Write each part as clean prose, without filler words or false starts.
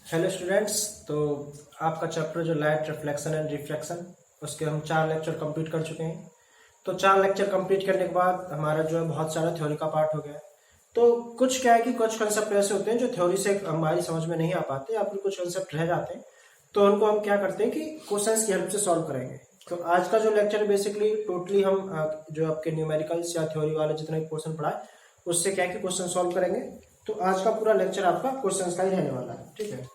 Hello students. तो आपका chapter जो लाइट रिफ्लेक्शन एंड रिफ्रैक्शन, उसके हम 4 लेक्चर कंप्लीट कर चुके हैं। तो 4 लेक्चर कंप्लीट करने के बाद हमारा जो है बहुत सारा थ्योरी का पार्ट हो गया है। तो कुछ क्या है कि कुछ कंसेप्ट ऐसे होते हैं जो थ्योरी से हमारी समझ में नहीं आ पाते या फिर कुछ कंसेप्ट रह जाते हैं, तो उनको हम क्या करते हैं कि क्वेश्चंस की हेल्प से सॉल्व करेंगे। तो आज का जो लेक्चर बेसिकली टोटली हम जो आपके न्यूमेरिकल्स या थ्योरी वाले जितने भी क्वेश्चन पढ़ाए उससे क्या है कि क्वेश्चन सॉल्व करेंगे। तो आज का पूरा लेक्चर आपका क्वेश्चंस का ही रहने वाला है, ठीक है।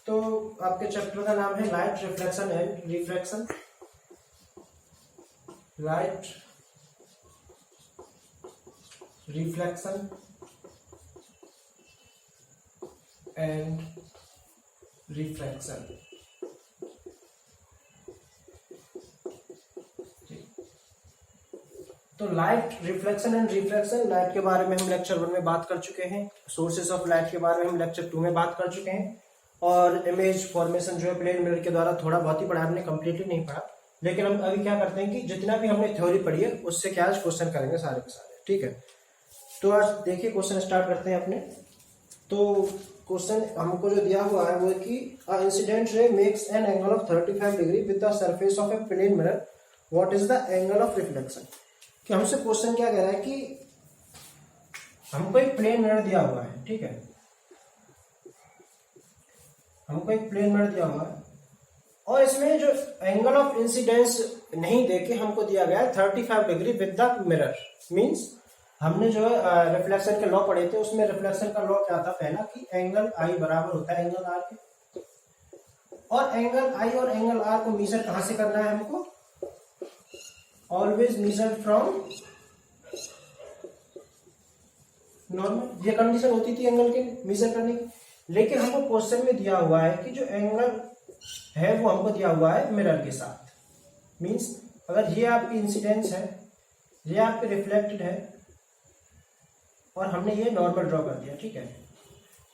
तो आपके चैप्टर का नाम है light reflection and refraction. Light reflection and refraction. तो light reflection and refraction, light के बारे में हम लेक्चर 1 में बात कर चुके हैं। सोर्सेस ऑफ लाइट के बारे में हम लेक्चर 2 में बात कर चुके हैं। और इमेज फॉर्मेशन जो है प्लेन मिरर के द्वारा थोड़ा बहुत ही पढ़ा, हमने कंप्लीटली नहीं पढ़ा। लेकिन हम अभी क्या करते हैं कि जितना भी हमने थ्योरी पढ़ी है उससे क्या आज क्वेश्चन करेंगे सारे के सारे, ठीक है। तो आज देखिए क्वेश्चन स्टार्ट करते हैं अपने। तो क्वेश्चन हमको जो दिया हुआ है वो है कि a incident ray makes an angle of 35 degree with the surface of a plane mirror, what is the angle of reflection. कि हमसे क्वेश्चन क्या कह रहा है कि हमको एक प्लेन मिरर दिया हुआ है, ठीक है। हमको एक प्लेन मिरर दिया हुआ है और इसमें जो एंगल ऑफ इंसिडेंस नहीं देके हमको दिया गया है 35 degree with the mirror. Means हमने जो है रिफ्लेक्शन के लॉ पढ़े थे, उसमें रिफ्लेक्शन का लॉ क्या था पहला कि एंगल आई बराबर होता है एंगल आर के। और एंगल आई और एंगल आर को मेजर कहां से करना है हमको? Always measure from normal. ये कंडीशन होती थी एंगल के मेजर करने की। लेकिन हमको क्वेश्चन में दिया हुआ है कि जो एंगल है वो हमको दिया हुआ है मिरर के साथ। मींस अगर ये आपकी इंसिडेंस है, ये आपके रिफ्लेक्टेड है और हमने ये नॉर्मल ड्रॉ कर दिया, ठीक है।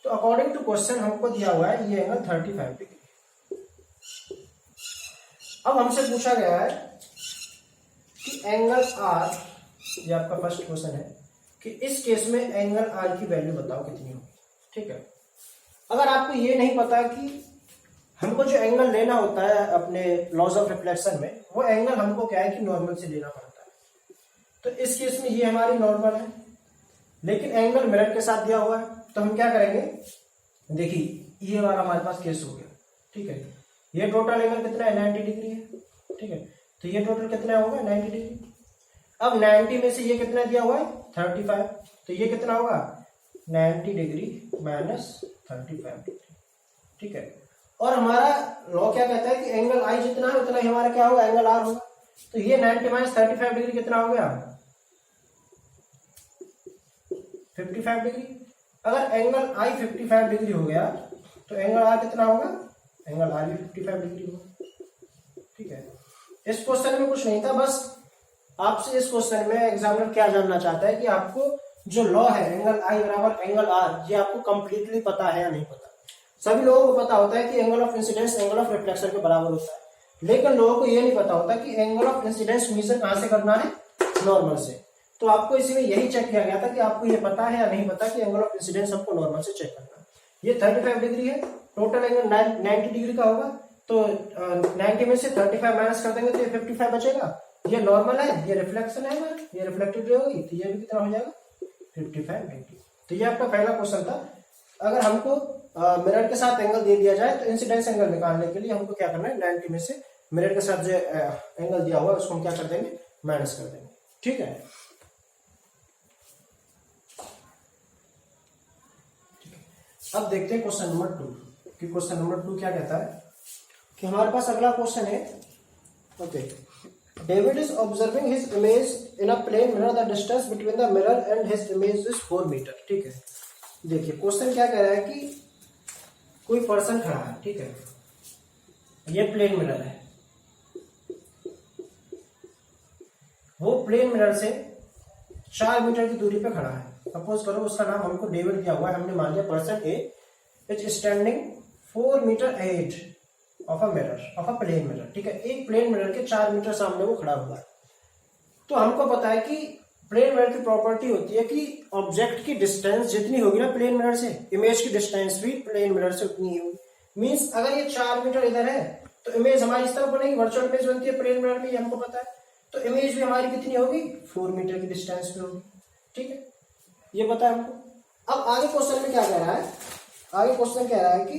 तो अकॉर्डिंग टू क्वेश्चन हमको दिया हुआ है ये एंगल 35 डिग्री। अब हमसे पूछा गया है कि एंगल आर, ये आपका फर्स्ट क्वेश्चन है कि इस केस में एंगल आर की वैल्यू बताओ कितनी होगी, ठीक है। अगर आपको ये नहीं पता कि हमको जो एंगल लेना होता है अपने लॉज ऑफ रिफ्लेक्शन में, वो एंगल हमको क्या है कि नॉर्मल से लेना पड़ता है। तो इस केस में ये हमारी नॉर्मल है, लेकिन एंगल मिरर के साथ दिया हुआ है। तो हम क्या करेंगे, देखिए ये वाला हमारे पास केस हो गया, ठीक है। ये टोटल एंगल कितना है? 90 डिग्री है, ठीक है। तो ये टोटल कितना होगा? 90 डिग्री। अब 90 में से ये कितना दिया हुआ है? 35। तो ये कितना होगा? 90 डिग्री माइनस 35 डिग्री, ठीक है। और हमारा लॉ क्या कहता है कि एंगल आई जितना है उतना ही हमारा क्या होगा? एंगल आर होगा। तो ये 90 माइनस 35 डिग्री कितना हो गया? 55 डिग्री। अगर एंगल आई 55 डिग्री हो गया तो एंगल आर कितना होगा? एंगल आर भी 55 डिग्री होगा, ठीक है। इस क्वेश्चन में कुछ नहीं था, बस आपसे इस क्वेश्चन में एग्जामिनर क्या जानना चाहता है कि आपको जो लॉ है एंगल आई बराबर एंगल आर, ये आपको कंप्लीटली पता है या नहीं पता। सभी लोगों को पता होता है कि angle of incidence angle of reflection के बराबर होता है, लेकिन लोगों को ये नहीं पता होता कि एंगल ऑफ इंसिडेंस मेजर कहां से करना है? नॉर्मल से। तो आपको इसी में यही चेक किया गया था कि आपको ये पता है या नहीं पता कि एंगल ऑफ इंसिडेंस हमको नॉर्मल से चेक करना है। ये 35 डिग्री है, टोटल एंगल 90 डिग्री का होगा। तो 90 में से 35 माइनस कर देंगे तो ये 55 बचेगा। ये नॉर्मल है, ये रिफ्लेक्शन है, ये रिफ्लेक्टेड रे होगी, तो ये भी कितना हो जाएगा? 55 डिग्री। तो ये आपका पहला क्वेश्चन था। अगर हमको मिरर के साथ एंगल दे दिया जाए तो इंसिडेंस एंगल निकालने के लिए हमको क्या करना है? 90 में से मिरर के साथ जो एंगल दिया हुआ है उसको हम क्या कर देंगे? माइनस कर देंगे, ठीक है। अब देखते हैं क्वेश्चन नंबर 2 कि क्वेश्चन नंबर 2 क्या कहता है कि हमारे पास अगला क्वेश्चन है। Okay, David is observing his image in a plane mirror, the distance between the mirror and his image is 4 metre, ठीक है। देखिए क्वेश्चन क्या कह रहा है कि कोई पर्सन खड़ा है, ठीक है। ये प्लेन मिरर है, वो प्लेन मिरर से 4 मीटर की दूरी पे खड़ा है। सपोज करो उसका नाम हमको डेविड दिया हुआ है, हमने मान लिया person A is standing 4 metre ahead of a mirror, of a plane mirror, ठीक है। एक प्लेन मिरर के 4 मीटर सामने वो खड़ा हुआ है। तो हमको पता है कि प्लेन मिरर की प्रॉपर्टी होती है कि ऑब्जेक्ट की डिस्टेंस जितनी होगी ना प्लेन मिरर से, इमेज की डिस्टेंस भी प्लेन मिरर से उतनी ही होगी। मीन्स अगर ये 4 मीटर इधर है तो इमेज हमारी इस तरफ बनेगी, वर्चुअल इमेज बनती है प्लेन मिरर में, ये हमको पता है। तो इमेज भी हमारी कितनी होगी, 4 मीटर की डिस्टेंस पे होगी। ठीक है, ये पता है हमको। अब आगे क्वेश्चन में क्या कह रहा है, आगे क्वेश्चन कह रहा है कि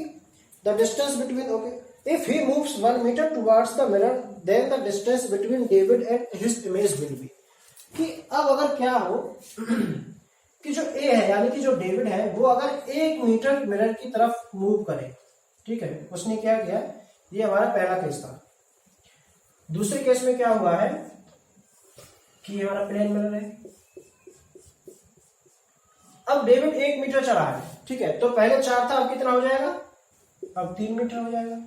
the distance between, okay, if he moves 1 metre towards the mirror then the distance between David and his image will be. कि अब अगर क्या हो कि जो ए है यानी कि जो डेविड है वो अगर 1 मीटर मिरर की तरफ मूव करे, ठीक है, उसने क्या किया, ये हमारा पहला केस था। दूसरे केस में क्या हुआ है कि हमारा प्लेन मिरर है। अब डेविड 1 मीटर चला है, ठीक है, तो पहले 4 था, अब कितना हो जाएगा, अब 3 मीटर हो जाएगा।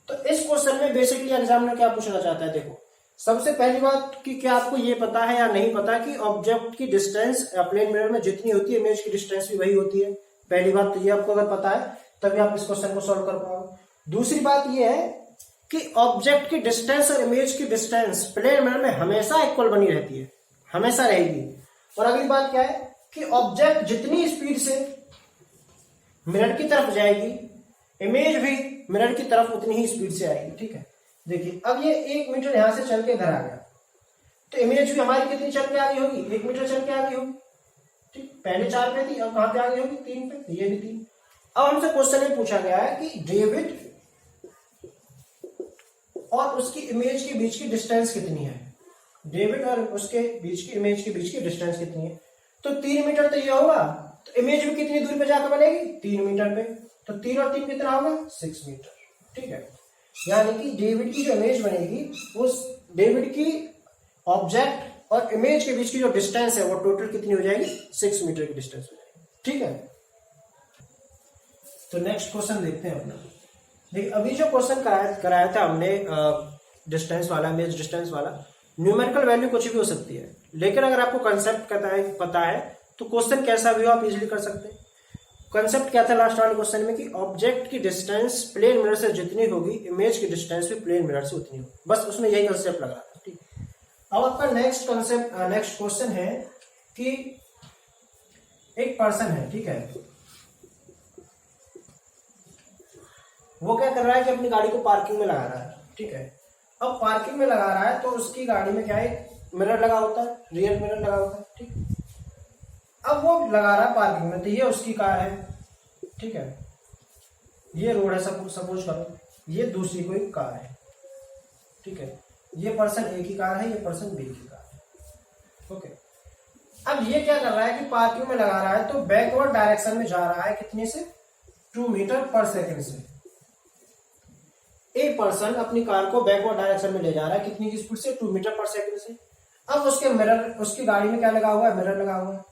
तो इस क्वेश्चन में बेसिकली एग्जामिनर क्या पूछना चाहता है, देखो सबसे पहली बात कि क्या आपको ये पता है या नहीं पता कि ऑब्जेक्ट की डिस्टेंस प्लेन मिरर में जितनी होती है इमेज की डिस्टेंस भी वही होती है। पहली बात तो ये आपको अगर पता है तभी आप इस क्वेश्चन को सॉल्व कर पाओगे। दूसरी बात ये है कि ऑब्जेक्ट की डिस्टेंस और इमेज की डिस्टेंस प्लेन मिरर में हमेशा इक्वल बनी रहती है, हमेशा रहेगी। और अगली बात क्या है कि ऑब्जेक्ट जितनी स्पीड से मिरर की तरफ जाएगी इमेज भी मिरर की तरफ उतनी ही स्पीड से आएगी। ठीक है, देखिए अब ये 1 मीटर यहां से चल के घर आ गया तो इमेज भी हमारी कितनी चल के आ गई होगी, 1 मीटर चल के आ गई होगी। ठीक, पहले 4 पे थी, अब कहां पे आ गई होगी, 3 पे, तो ये भी 3। अब हमसे क्वेश्चन में पूछा गया है कि डेविड और उसकी इमेज के बीच की डिस्टेंस कितनी है, डेविड और उसके बीच की इमेज के बीच की डिस्टेंस कितनी है। तो 3 मीटर तो ये होगा, तो इमेज भी कितनी दूरी पे जाकर बनेगी, 3 मीटर पे, तो 3 और 3 कितना होगा, 6 मीटर। ठीक है, यानी कि डेविड की जो इमेज बनेगी उस डेविड की ऑब्जेक्ट और इमेज के बीच की जो डिस्टेंस है वो टोटल कितनी हो जाएगी, 6 मीटर की डिस्टेंस हो जाएगी। ठीक है, तो नेक्स्ट क्वेश्चन देखते हैं अपना। देखिए अभी जो क्वेश्चन कराया था हमने डिस्टेंस वाला, इमेज डिस्टेंस वाला, न्यूमेरिकल वैल्यू कुछ भी हो सकती है, लेकिन अगर आपको कंसेप्ट पता है तो क्वेश्चन कैसा भी हो आप इजीली कर सकते हैं। कंसेप्ट क्या था लास्ट वाले क्वेश्चन में कि ऑब्जेक्ट की डिस्टेंस प्लेन मिरर से जितनी होगी इमेज की डिस्टेंस भी प्लेन मिरर से उतनी होगी, बस उसमें यही कंसेप्ट लगा था। ठीक, अब आपका नेक्स्ट क्वेश्चन है कि एक पर्सन है, ठीक है, वो क्या कर रहा है कि अपनी गाड़ी को पार्किंग में लगा रहा है। ठीक है, अब पार्किंग में लगा रहा है तो उसकी गाड़ी में क्या है, मिरर लगा होता है, रियर मिरर लगा होता है। ठीक, अब वो लगा रहा है पार्किंग में, तो ये उसकी कार है। ठीक है, ये रोड है, सपोज करो ये दूसरी कोई कार है। ठीक है, ये पर्सन ए की कार है, ये पर्सन बी की कार है। ओके, अब ये क्या कर रहा है कि पार्किंग में लगा रहा है तो बैकवर्ड डायरेक्शन में जा रहा है, कितने से, 2 मीटर पर सेकेंड से। एक पर्सन अपनी कार को बैकवर्ड डायरेक्शन में ले जा रहा है, कितनी की स्पीड से, 2 मीटर पर सेकेंड से। अब उसकी गाड़ी में क्या लगा हुआ है, मिरर लगा हुआ है।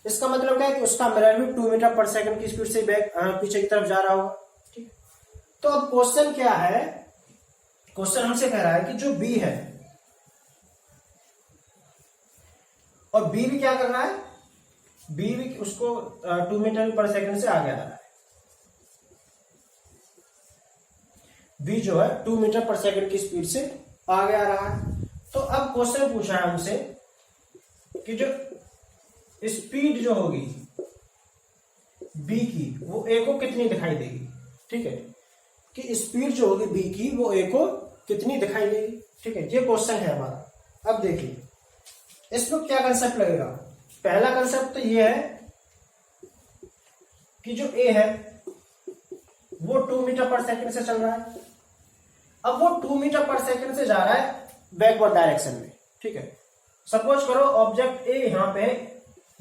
इसका मतलब क्या है कि उसका मिरर भी 2 मीटर पर सेकेंड की स्पीड से पीछे की तरफ जा रहा होगा। ठीक, तो अब क्वेश्चन क्या है, क्वेश्चन हमसे कह रहा है कि जो बी है और बी भी क्या कर रहा है, बी भी उसको 2 मीटर पर सेकेंड से आगे आ रहा है। बी जो है 2 मीटर पर सेकेंड की स्पीड से आगे आ रहा है। तो अब क्वेश्चन पूछा है हमसे कि जो स्पीड जो होगी बी की वो ए को कितनी दिखाई देगी। ठीक है, कि स्पीड जो होगी बी की वो ए को कितनी दिखाई देगी। ठीक है, ये क्वेश्चन है हमारा। अब देखिए इसमें क्या कंसेप्ट लगेगा। पहला कंसेप्ट तो ये है कि जो ए है वो 2 मीटर पर सेकेंड से चल रहा है। अब वो 2 मीटर पर सेकेंड से जा रहा है बैकवर्ड डायरेक्शन में। ठीक है, सपोज करो ऑब्जेक्ट ए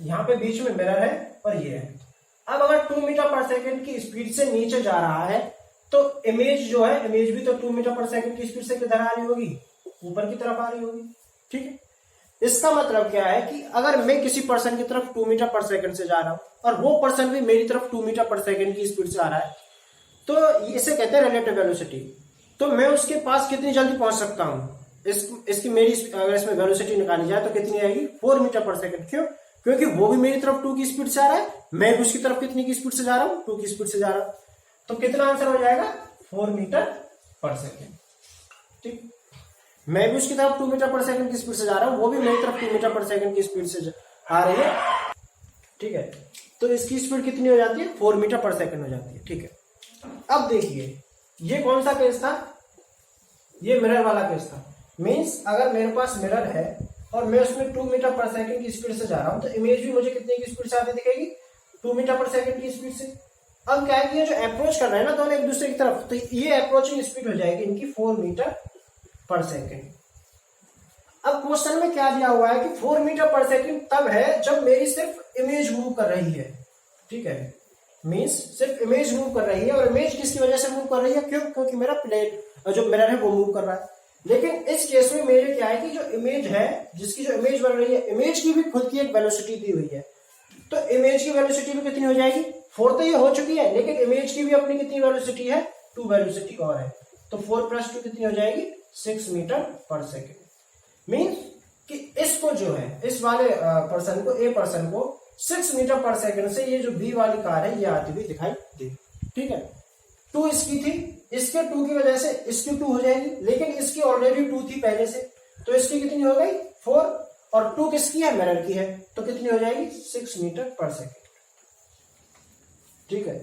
यहाँ पे बीच में मिरर है और ये है। अब अगर 2 मीटर पर सेकेंड की स्पीड से नीचे जा रहा है तो इमेज जो है, इमेज भी तो 2 मीटर पर सेकेंड की स्पीड से किधर आ रही होगी, ऊपर की तरफ आ रही होगी। ठीक है, इसका मतलब क्या है कि अगर मैं किसी पर्सन की तरफ 2 मीटर पर सेकेंड से जा रहा हूं और वो पर्सन भी मेरी तरफ 2 मीटर पर सेकेंड की स्पीड से आ रहा है तो इसे कहते हैं रिलेटिव वेलोसिटी। तो मैं उसके पास कितनी जल्दी पहुंच सकता हूं, इसकी मेरी अगर इसमें वेलोसिटी निकाली जाए तो कितनी आएगी, 4 मीटर पर सेकेंड। क्यों, क्योंकि वो भी मेरी तरफ 2 की स्पीड से आ रहा है, मैं भी उसकी तरफ कितनी की स्पीड से जा रहा हूं, 2 की स्पीड से जा रहा हूं। तो कितना आंसर हो जाएगा, 4 मीटर पर सेकेंड। ठीक, मैं भी उसकी तरफ 2 मीटर पर सेकंड की स्पीड से जा रहा हूं, वो भी मेरी तरफ 2 मीटर पर सेकंड की स्पीड से आ रही है। ठीक है, तो इसकी स्पीड कितनी हो जाती है, 4 मीटर पर सेकंड हो जाती है। ठीक है, अब देखिए ये कौन सा केस था, ये मिरर वाला केस था। मींस अगर मेरे पास मिरर है और मैं उसमें 2 मीटर पर सेकंड की स्पीड से जा रहा हूं तो इमेज भी मुझे कितने की स्पीड से आती दिखेगी, 2 मीटर पर सेकंड की स्पीड से। अब क्या है कि ये जो अप्रोच कर रहे हैं ना दोनों एक दूसरे की तरफ, तो ये अप्रोचिंग स्पीड हो जाएगी इनकी 4 मीटर पर सेकंड। अब क्वेश्चन में क्या दिया हुआ है कि 4 मीटर पर सेकंड तब है जब मेरी सिर्फ इमेज मूव कर रही है, ठीक है, मींस सिर्फ इमेज मूव कर रही है। और इमेज किसकी वजह से मूव कर रही है, क्यों, क्योंकि मेरा प्लेट जो मिरर है वो मूव कर रहा है। लेकिन इस केस में मेरे क्या है कि जो इमेज है, जिसकी जो इमेज बन रही है, इमेज की भी खुद की एक वेलोसिटी दी हुई है। तो इमेज की वेलोसिटी भी कितनी हो जाएगी, 4 तो ये हो चुकी है, लेकिन इमेज की भी अपनी कितनी वेलोसिटी है, 2 वेलोसिटी और है। तो 4 + 2 कितनी हो जाएगी, 6 मीटर पर सेकेंड। मीन्स कि इसको जो है, इस वाले पर्सन को, ए पर्सन को 6 मीटर पर सेकेंड से ये जो बी वाली कार है ये आती हुई दिखाई देगी, ठीक है। 2 इसकी थी, इसके 2 की वजह से इसकी 2 हो जाएगी, लेकिन इसकी ऑलरेडी 2 थी पहले से, तो इसकी कितनी हो गई 4, और 2 किसकी है, मिरर की है, तो कितनी हो जाएगी 6 मीटर पर सेकेंड, ठीक है।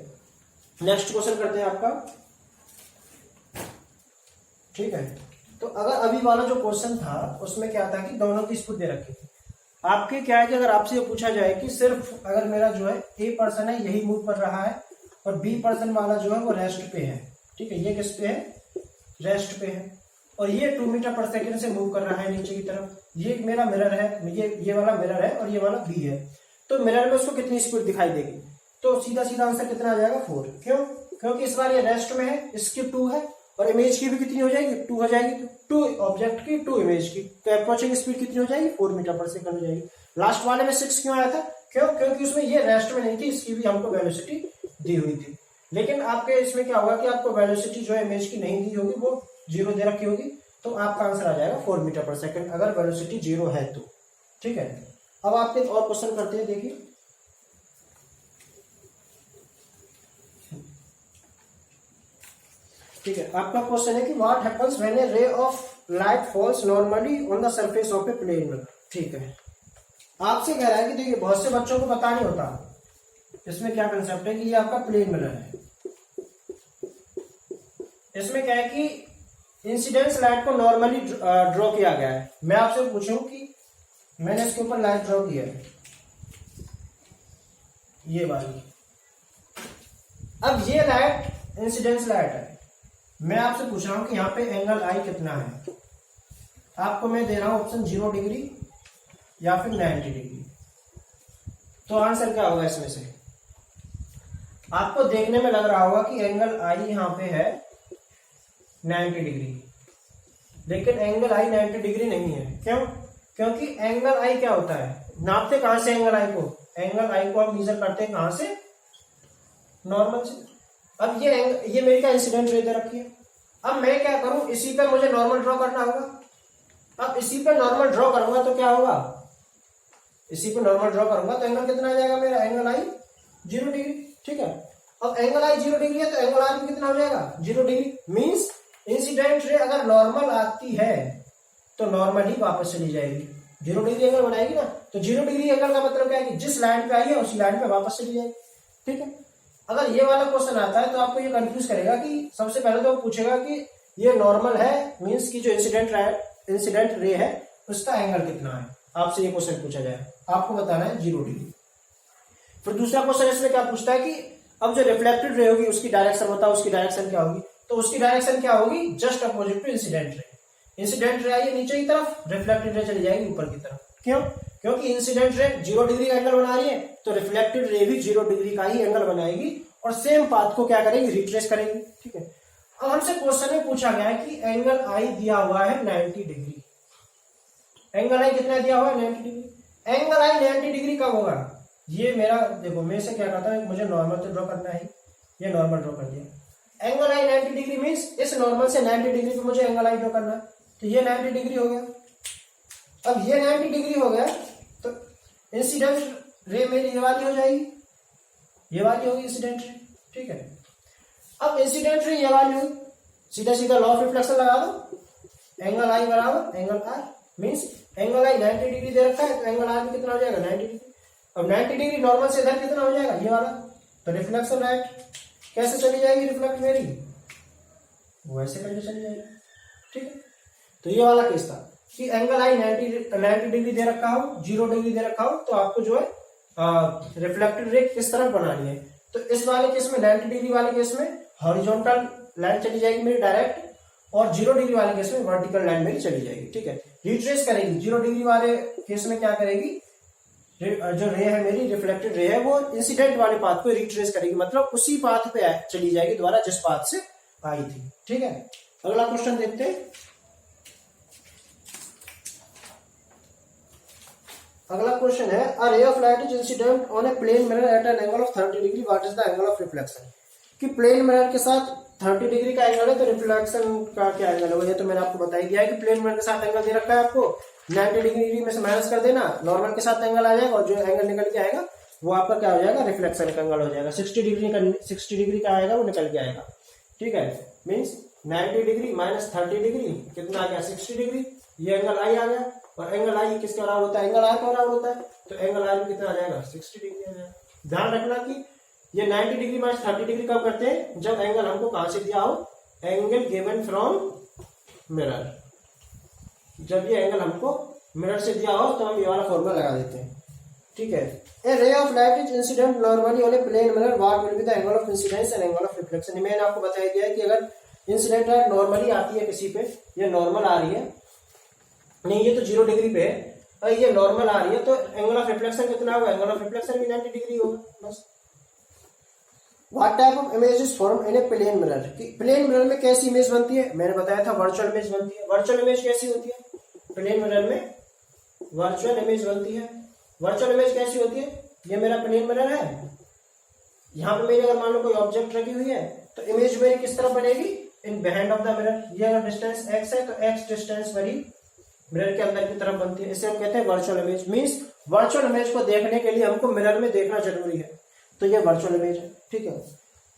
नेक्स्ट क्वेश्चन करते हैं आपका, ठीक है। तो अगर अभी वाला जो क्वेश्चन था उसमें क्या था कि दोनों की स्पीड दे रखी थी। आपके क्या है कि अगर आपसे ये पूछा जाए कि सिर्फ अगर मेरा जो है ए पर्सन है यही मूव कर रहा है और बी पर्सन वाला जो है वो रेस्ट पे है, ठीक है, ये किस पे है, रेस्ट पे है, और ये 2 मीटर पर सेकेंड से मूव कर रहा है नीचे की तरफ। ये मेरा मिरर है, ये वाला मिरर है और ये वाला बी है। तो मिरर में उसको कितनी स्पीड दिखाई देगी, तो सीधा सीधा आंसर कितना आ जाएगा 4। क्यों, क्योंकि इस बार ये रेस्ट में है, इसकी 2 है, और इमेज की भी कितनी हो जाएगी, 2 हो जाएगी। 2 ऑब्जेक्ट की, 2 इमेज की, तो अप्रोचिंग स्पीड कितनी हो जाएगी, 4 मीटर पर सेकंड हो जाएगी। लास्ट वाले में 6 क्यों आया था, क्यों, क्योंकि उसमें ये रेस्ट में नहीं थी, इसकी भी हमको वेलोसिटी दी हुई थी। लेकिन आपके इसमें क्या होगा कि आपको वेलोसिटी जो इमेज की नहीं दी होगी, वो 0 दे रखी होगी, तो आपका आंसर आ जाएगा 4 मीटर पर सेकंड अगर वेलोसिटी 0 है तो, ठीक है। अब आपके और क्वेश्चन करते हैं, देखिए ठीक है। आपका क्वेश्चन है कि what happens when a ray of light falls normally on the surface of a plane mirror, ठीक है। आपसे कह रहा है कि देखिए बहुत से बच्चों को पता नहीं होता इसमें क्या कंसेप्ट है कि ये आपका प्लेन मिरर है। इसमें क्या है कि इंसिडेंस लाइट को नॉर्मली ड्रॉ किया गया है। मैं आपसे पूछूं कि मैंने इसके ऊपर लाइट ड्रॉ किया है, ये वाली, अब ये लाइट इंसिडेंस लाइट है। मैं आपसे पूछ रहा हूं कि यहाँ पे एंगल आई कितना है। आपको मैं दे रहा हूं ऑप्शन 0 डिग्री या फिर 90 डिग्री। तो आंसर क्या होगा इसमें से, आपको देखने में लग रहा होगा कि एंगल आई यहाँ पे है 90 डिग्री, लेकिन एंगल आई 90 डिग्री नहीं है। क्यों, क्योंकि एंगल आई क्या होता है, नापते कहां से एंगल आई को, एंगल आई को हम मेजर करते हैं कहां से, नॉर्मल से। अब ये मेरी क्या इंसिडेंट रे दे रखी है। अब मैं क्या करूं, इसी पर मुझे नॉर्मल ड्रॉ करना होगा। अब इसी पर नॉर्मल ड्रॉ करूंगा तो क्या होगा, इसी पर नॉर्मल ड्रॉ करूंगा तो एंगल कितना आ जाएगा मेरा, एंगल आई 0 डिग्री, ठीक है। अब एंगल आई 0 डिग्री है तो एंगल आर भी कितना हो जाएगा, 0 डिग्री। मीन्स इंसिडेंट रे अगर नॉर्मल आती है तो नॉर्मल ही वापस चली जाएगी, 0 डिग्री एंगल बनाएगी ना। तो 0 डिग्री एंगल का मतलब क्या है कि जिस लाइन पे आई है उसी लाइन पे वापस चली जाएगी, ठीक है। अगर ये वाला क्वेश्चन आता है तो आपको ये कंफ्यूज करेगा कि सबसे पहले तो वो पूछेगा कि ये नॉर्मल है, मींस की जो इंसिडेंट रे है उसका एंगल कितना है, आपसे ये क्वेश्चन पूछा जाए, आपको बताना है 0 डिग्री। फिर दूसरा क्वेश्चन इसमें क्या पूछता है कि अब जो रिफ्लेक्टेड रे होगी उसकी डायरेक्शन बताओ, उसकी डायरेक्शन क्या होगी। तो उसकी डायरेक्शन क्या होगी, just opposite to incident ray. Incident ray आई नीचे की तरफ, रिफ्लेक्टेड रे चली जाएगी ऊपर की तरफ। क्यों, क्योंकि इंसिडेंट रे 0 डिग्री का एंगल बना रही है तो रिफ्लेक्टेड रे भी 0 डिग्री का ही एंगल बनाएगी और सेम पाथ को क्या करेगी, रिट्रेस करेगी, ठीक है। अब हमसे क्वेश्चन में पूछा गया है कि एंगल आई दिया हुआ है 90 डिग्री। एंगल आई कितना दिया हुआ है, 90 डिग्री। एंगल आई 90 डिग्री कब होगा, ये मेरा देखो, मैं इसे क्या करता है, मुझे नॉर्मल से ड्रॉ करना है, ये नॉर्मल ड्रॉ कर दिया। एंगल आई 90 डिग्री मीन्स इस नॉर्मल से 90 डिग्री पे मुझे एंगल आई ड्रॉ करना है, तो ये 90 डिग्री हो गया। अब ये 90 डिग्री हो गया तो इंसिडेंट रे मेरी ये वाली हो जाएगी, ये वाली होगी इंसिडेंट रे, ठीक है। अब इंसिडेंट रे ये वाली होगी, सीधा सीधा लॉ ऑफ रिफ्लेक्शन लगा दो, एंगल आई बराबर angle R, means angle I 90 degree दे रखा है तो एंगल आर भी कितना हो जाएगा, 90 डिग्री। अब 90 डिग्री नॉर्मल से इधर कितना हो जाएगा, ये वाला, तो रिफ्लेक्शन राइट, कैसे चली जाएगी रिफ्लेक्ट मेरी, वैसे करके चली जाएगी। ठीक है, तो ये वाला केस था कि एंगल आई 90 डिग्री दे रखा हो, 0 डिग्री दे रखा हो, तो आपको जो है रिफ्लेक्टेड रे किस तरफ बनानी है। तो इस वाले केस में 90 डिग्री वाले केस में हॉरिजॉन्टल लाइन चली जाएगी मेरी डायरेक्ट, और 0 डिग्री वाले केस में वर्टिकल लाइन मेरी चली जाएगी। ठीक है, रिट्रेस करेगी। 0 डिग्री वाले केस में क्या करेगी, जो रे है मेरी रिफ्लेक्टेड रे है वो इंसिडेंट वाले पाथ को रिट्रेस करेगी, मतलब उसी पाथ पे चली जाएगी द्वारा जिस पाथ से आई थी। ठीक है, अगला क्वेश्चन देखते हैं। अगला क्वेश्चन है, a ray of light is incident on a plane mirror at an angle of 30 degree, what is the angle of reflection. कि प्लेन मिरर के साथ 30 डिग्री का एंगल है तो रिफ्लेक्शन का क्या एंगल होगा, ये तो मैंने आपको बता ही दिया है कि प्लेन मिरर के साथ एंगल दे रखा है आपको, 90 डिग्री में से माइनस कर देना, नॉर्मल के साथ एंगल आ जाएगा और जो एंगल निकल के आएगा वो आपका क्या हो जाएगा, रिफ्लेक्शन का एंगल हो जाएगा। 60 डिग्री का आएगा वो निकल के आएगा। ठीक है, मीन्स 90 डिग्री माइनस 30 डिग्री कितना आ गया, 60 डिग्री। ये एंगल आई आ गया, और एंगल आई किसके बराबर होता है, एंगल आई के बराबर होता है, तो एंगल आई में कितना आ जाएगा, 60 डिग्री आ जाएगा। ध्यान रखना कि ये 90 डिग्री माइनस 30 डिग्री कब करते हैं, जब एंगल हमको कहां से दिया हो, एंगल गिवन फ्रॉम मिरर। जब ये एंगल हमको मिरर से दिया हो तो हम ये वाला फॉर्मूला लगा देते हैं। ठीक है, a ray of light is incident normally on a plane mirror, what will be the angle of incidence and angle of reflection. मैंने आपको बताया दिया है कि अगर इंसिडेंट लाइट नॉर्मली आती है किसी पे, ये नॉर्मल आ रही है, नहीं ये तो 0 डिग्री पे है, और ये नॉर्मल आ रही है, तो एंगल ऑफ रिफ्लेक्शन कितना होगा, एंगल ऑफ रिफ्लेक्शन भी 90 डिग्री होगा बस। What type of image is form in a plane mirror, कि प्लेन मिरर में कैसी इमेज बनती है, मैंने बताया था वर्चुअल इमेज बनती है। वर्चुअल इमेज कैसी होती है, प्लेन मिरर में वर्चुअल इमेज बनती है। वर्चुअल इमेज कैसी होती है, ये मेरा प्लेन मिरर है, यहाँ पे मेरी अगर मान लो कोई ऑब्जेक्ट रखी हुई है तो इमेज मेरी किस तरफ बनेगी, in behind of the mirror. ये अगर डिस्टेंस x है तो x डिस्टेंस मेरी मिरर के अंदर की तरफ बनती है, इसे हम कहते हैं virtual image. Means virtual image को देखने के लिए हमको मिरर में देखना जरूरी है, तो ये वर्चुअल इमेज है। ठीक है,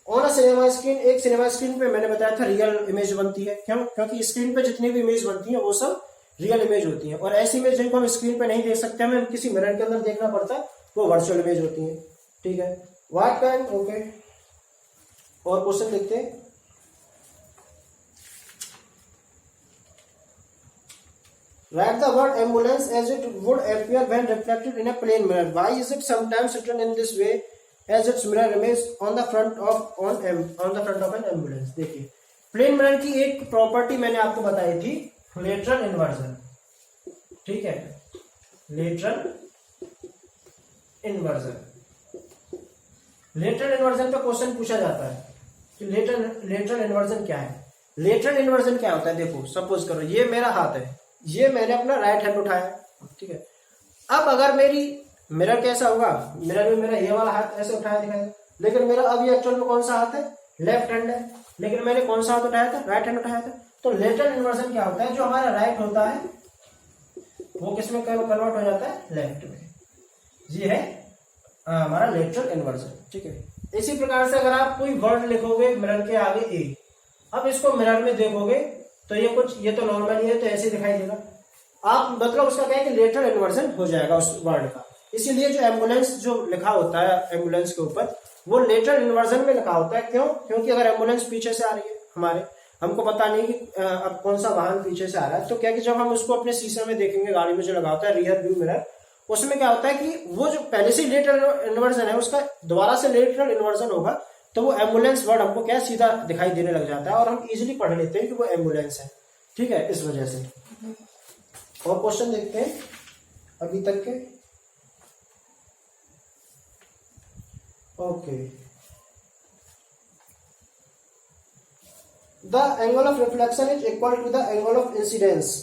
ऑन अ सिनेमा स्क्रीन, एक सिनेमा स्क्रीन पे मैंने बताया था रियल इमेज बनती है। क्यों, क्योंकि स्क्रीन पे जितनी भी इमेज बनती है वो सब रियल इमेज होती है, और ऐसी इमेज जिनको हम स्क्रीन पे नहीं देख सकते, हमें किसी मिरर के अंदर देखना पड़ता है, वो वर्चुअल इमेज होती है। ठीक है, व्हाट काइंड, ओके। और क्वेश्चन देखते हैं। Write the word ambulance as it would appear when reflected in a plane mirror. Why is it sometimes written in this way, as its mirror remains on the front of an ambulance? देखिए, plane mirror की एक property मैंने आपको बताई थी, lateral inversion. ठीक है, lateral inversion. Lateral inversion पे क्वेश्चन पूछा जाता है कि लेटरल इन्वर्जन क्या है। लेटरल इन्वर्जन क्या होता है, देखो सपोज करो ये मेरा हाथ है, ये मैंने अपना राइट हैंड उठाया, ठीक है। अब अगर मेरी मिरर कैसा होगा, मिरर में मेरा ये वाला हाथ ऐसे उठाया दिखाएगा, लेकिन मेरा अभी एक्चुअल में कौन सा हाथ है, लेफ्ट हैंड है, लेकिन मैंने कौन सा हाथ उठाया था, राइट हैंड उठाया था। तो लेटरल इन्वर्जन क्या होता है, जो हमारा राइट होता है वो किस में कन्वर्ट हो जाता है, लेफ्ट में। ये है हमारा लेटरल इन्वर्जन। ठीक है, इसी प्रकार से अगर आप कोई वर्ड लिखोगे मिरर के आगे ए, अब इसको मिरर में देखोगे तो ये कुछ, ये तो नॉर्मली है तो ऐसे दिखाई देगा, आप मतलब उसका क्या है कि लेटरल इन्वर्जन हो जाएगा उस वर्ड का। इसीलिए जो एम्बुलेंस जो लिखा होता है एम्बुलेंस के ऊपर, वो लेटरल इन्वर्जन में लिखा होता है। क्यों, क्योंकि अगर एम्बुलेंस पीछे से आ रही है हमारे, हमको पता नहीं कि अब कौन सा वाहन पीछे से आ रहा है, तो क्या कि जब हम उसको अपने शीशे में देखेंगे, गाड़ी में जो लगा होता है रियर व्यू मिरर, उसमें क्या होता है कि वो जो पहले से लेटरल इन्वर्जन है उसका दोबारा से लेटरल इन्वर्जन होगा, तो वो एम्बुलेंस वर्ड हमको क्या सीधा दिखाई देने लग जाता है और हम इजीली पढ़ लेते हैं कि वो एम्बुलेंस है। ठीक है, इस वजह से। और क्वेश्चन देखते हैं अभी तक के। Okay, the angle of reflection is equal to the angle of incidence.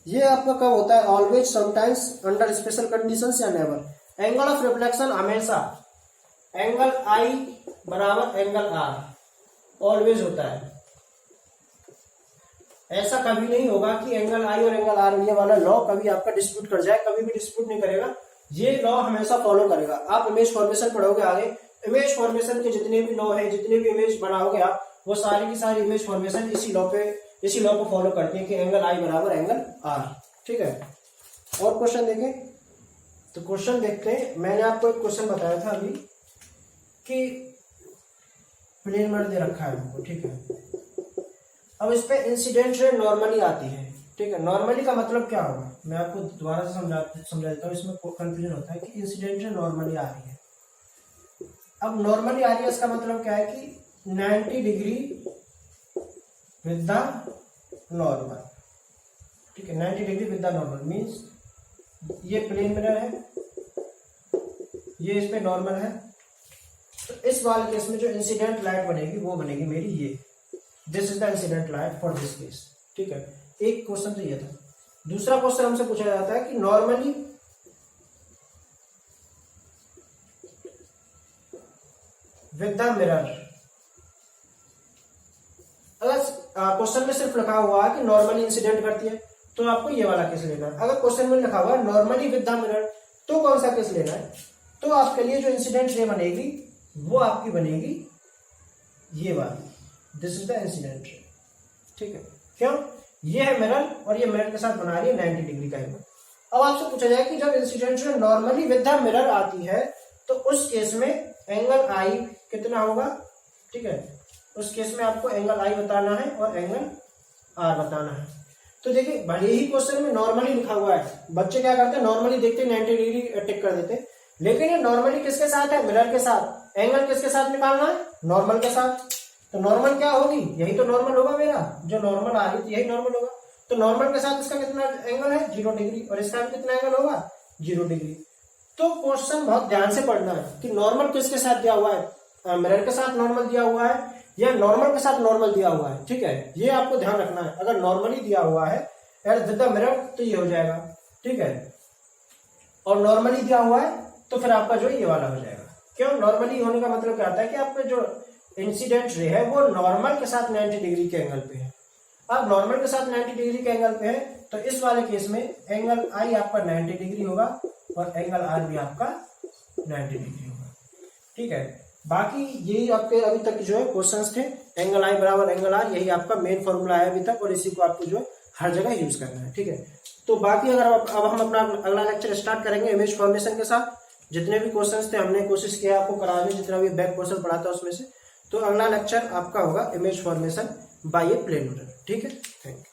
ये आपका कब होता है, always, sometimes, under special conditions या नेवर। एंगल ऑफ रिफ्लेक्शन हमेशा एंगल आई बराबर एंगल आर ऑलवेज होता है। ऐसा कभी नहीं होगा कि एंगल आई और एंगल आर, ये वाला लॉ कभी आपका डिस्प्यूट कर जाए, कभी भी डिस्प्यूट नहीं करेगा, ये लॉ हमेशा फॉलो करेगा। आप इमेज फॉर्मेशन पढ़ोगे आगे, इमेज फॉर्मेशन के जितने भी लॉ है, जितने भी इमेज बनाओगे आप, वो सारी की सारी इमेज फॉर्मेशन इसी लॉ को फॉलो करती है कि एंगल आई बराबर एंगल आर। ठीक है, और क्वेश्चन देखें तो क्वेश्चन देखते हैं। मैंने आपको एक क्वेश्चन बताया था अभी कि प्लेन मिरर दे रखा है हमको, ठीक है। अब इस पे इंसिडेंट रे नॉर्मली आती है, ठीक है। नॉर्मली का मतलब क्या होगा, मैं आपको दोबारा से समझा देता हूँ, इसमें कंफ्यूजन होता है कि इंसिडेंट रे नॉर्मली आ रही है। अब नॉर्मली आ रही है इसका मतलब क्या है कि 90 डिग्री विद द नॉर्मल, ठीक है। 90 degree with the normal means ये प्लेन मिरर है, ये इस पे नॉर्मल है, तो इस वाले केस में जो इंसिडेंट लाइट बनेगी वो बनेगी मेरी ये, this is the incident light for this case, ठीक है। एक क्वेश्चन तो ये था। दूसरा क्वेश्चन हमसे पूछा जाता है कि नॉर्मली विद द मिरर, अगर क्वेश्चन में सिर्फ लिखा हुआ है कि नॉर्मली इंसिडेंट करती है तो आपको ये वाला केस लेना है। अगर क्वेश्चन में लिखा हुआ है नॉर्मली विद द मिरर तो कौन सा केस लेना है, तो आपके लिए जो इंसिडेंट रे बनेगी वो आपकी बनेगी ये वाली, this is the incident ray, ठीक है। क्यों, ये है मिरर और ये मिरर के साथ बना रही है 90 डिग्री का एंगल। अब आपसे पूछा जाए कि जब incident ray normally with the mirror आती है तो उस केस में एंगल आई कितना होगा, ठीक है। उस केस में आपको एंगल आई बताना है और एंगल आर बताना है। तो देखिए भले ही क्वेश्चन में नॉर्मली लिखा हुआ है, बच्चे क्या करते हैं नॉर्मली देखते 90 डिग्री टिक कर देते, लेकिन ये नॉर्मली किसके साथ है, मिरर के साथ। एंगल किसके साथ निकालना है, नॉर्मल के साथ। तो नॉर्मल क्या होगी, यही तो नॉर्मल होगा मेरा, जो नॉर्मल आ रही थी यही नॉर्मल होगा। तो नॉर्मल के साथ इसका कितना एंगल है, 0 डिग्री, और इसका भी कितना एंगल होगा, 0 डिग्री। तो क्वेश्चन बहुत ध्यान से पढ़ना है कि नॉर्मल किसके साथ दिया हुआ है, मिरर के साथ नॉर्मल दिया हुआ है या नॉर्मल के साथ नॉर्मल दिया हुआ है, ठीक है। ये आपको ध्यान रखना है। अगर नॉर्मली दिया हुआ है एट विद द मिरर तो ये हो जाएगा, ठीक है, और नॉर्मली दिया हुआ है तो फिर आपका जो ये वाला हो जाएगा। क्यों, नॉर्मली होने का मतलब क्या आता है कि आपका जो इंसिडेंट रे है वो नॉर्मल के साथ 90 डिग्री के एंगल पे है। अब नॉर्मल के साथ 90 डिग्री के एंगल पे है तो इस वाले केस में एंगल आई आपका 90 डिग्री होगा और एंगल आर भी आपका 90 डिग्री होगा, ठीक है। बाकी यही आपके अभी तक जो है क्वेश्चंस थे, एंगल आई बराबर एंगल आर, यही आपका मेन फॉर्मूला है अभी तक और इसी को आपको जो है हर जगह यूज करना है, ठीक है। तो बाकी अगर अब हम अपना अगला लेक्चर स्टार्ट करेंगे इमेज फॉर्मेशन के साथ। जितने भी क्वेश्चंस थे हमने कोशिश किया आपको कराने, जितना भी बैक क्वेश्चन पढ़ा था उसमें से। तो अगला लेक्चर आपका होगा image formation by a plane mirror, ठीक है। Thank you.